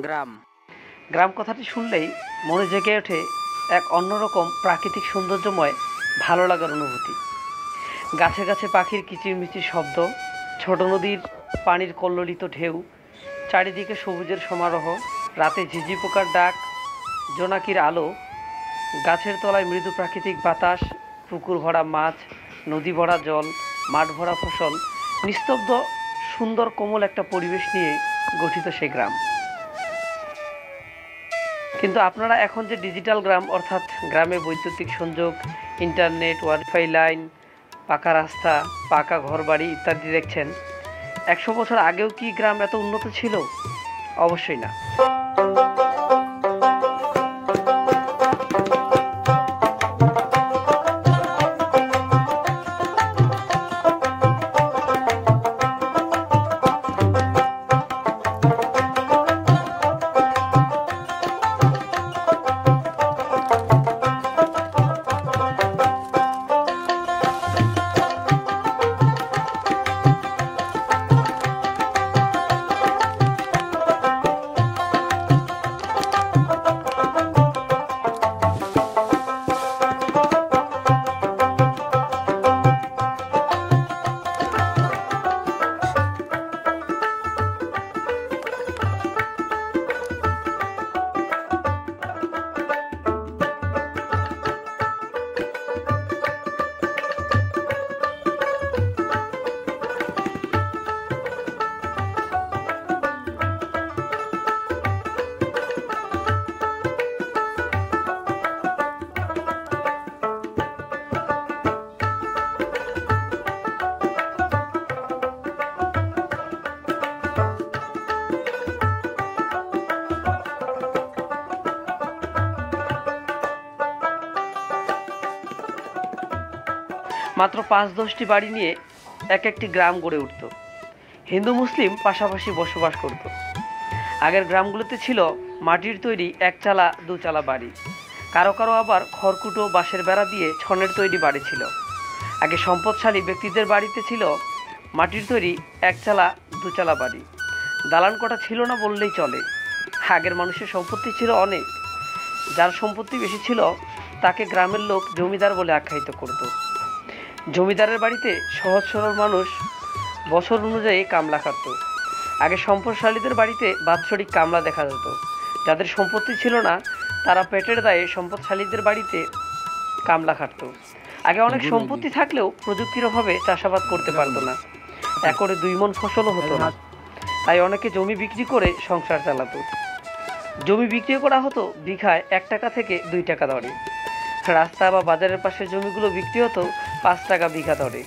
গ্রাম। গ্রাম কথাটি শুনলেই মনে জেগে ওঠে এক অন্যরকম প্রাকৃতিক সৌন্দর্যময় ভালো লাগার অনুভূতি। গাছে গাছে পাখির কিচিরমিচির শব্দ, ছোট নদীর পানির কল্লোলিত ঢেউ, চারিদিকে সবুজের সমারোহ, রাতে ঝিঝি পোকার ডাক, জোনাকির আলো, গাছের তলায় মৃদু প্রাকৃতিক বাতাস, পুকুর ভরা মাছ, নদী ভরা জল, মাঠ ভরা ফসল, নিস্তব্ধ সুন্দর কোমল একটা পরিবেশ নিয়ে গঠিত সে গ্রাম। কিন্তু আপনারা এখন যে ডিজিটাল গ্রাম অর্থাৎ গ্রামে বৈদ্যুতিক সংযোগ, ইন্টারনেট, ওয়াইফাই লাইন, পাকা রাস্তা, পাকা ঘরবাড়ি ইত্যাদি দেখছেন, ১০০ বছর আগেও কি গ্রাম এত উন্নত ছিল? অবশ্যই না। মাত্র ৫-১০টি বাড়ি নিয়ে এক একটি গ্রাম গড়ে উঠত। হিন্দু মুসলিম পাশাপাশি বসবাস করত। আগের গ্রামগুলোতে ছিল মাটির তৈরি একচালা দুচালা বাড়ি, কারো কারো আবার খড়কুটো বাঁশের বেড়া দিয়ে ছনের তৈরি বাড়ি ছিল। আগে সম্পদশালী ব্যক্তিদের বাড়িতে ছিল মাটির তৈরি একচালা দুচালা বাড়ি, দালান কোঠা ছিল না বললেই চলে। আগের মানুষের সম্পত্তি ছিল অনেক, যার সম্পত্তি বেশি ছিল তাকে গ্রামের লোক জমিদার বলে আখ্যায়িত করত। জমিদারের বাড়িতে সহজ সরল মানুষ বছর অনুযায়ী কামলা খাটত। আগে সম্পদশালীদের বাড়িতে বাৎসরিক কামলা দেখা যেত। যাদের সম্পত্তি ছিল না তারা পেটের দায়ে সম্পদশালীদের বাড়িতে কামলা খাটত। আগে অনেক সম্পত্তি থাকলেও প্রযুক্তির অভাবে চাষাবাদ করতে পারতো না, একরে ২ মণ ফসলও হতো না। তাই অনেকে জমি বিক্রি করে সংসার চালাতো। জমি বিক্রি করা হতো বিঘায় ১ টাকা থেকে ২ টাকা দরে। রাস্তা বা বাজারের পাশে জমিগুলো বিক্রি হতো ৫ টাকা বিঘা দরে।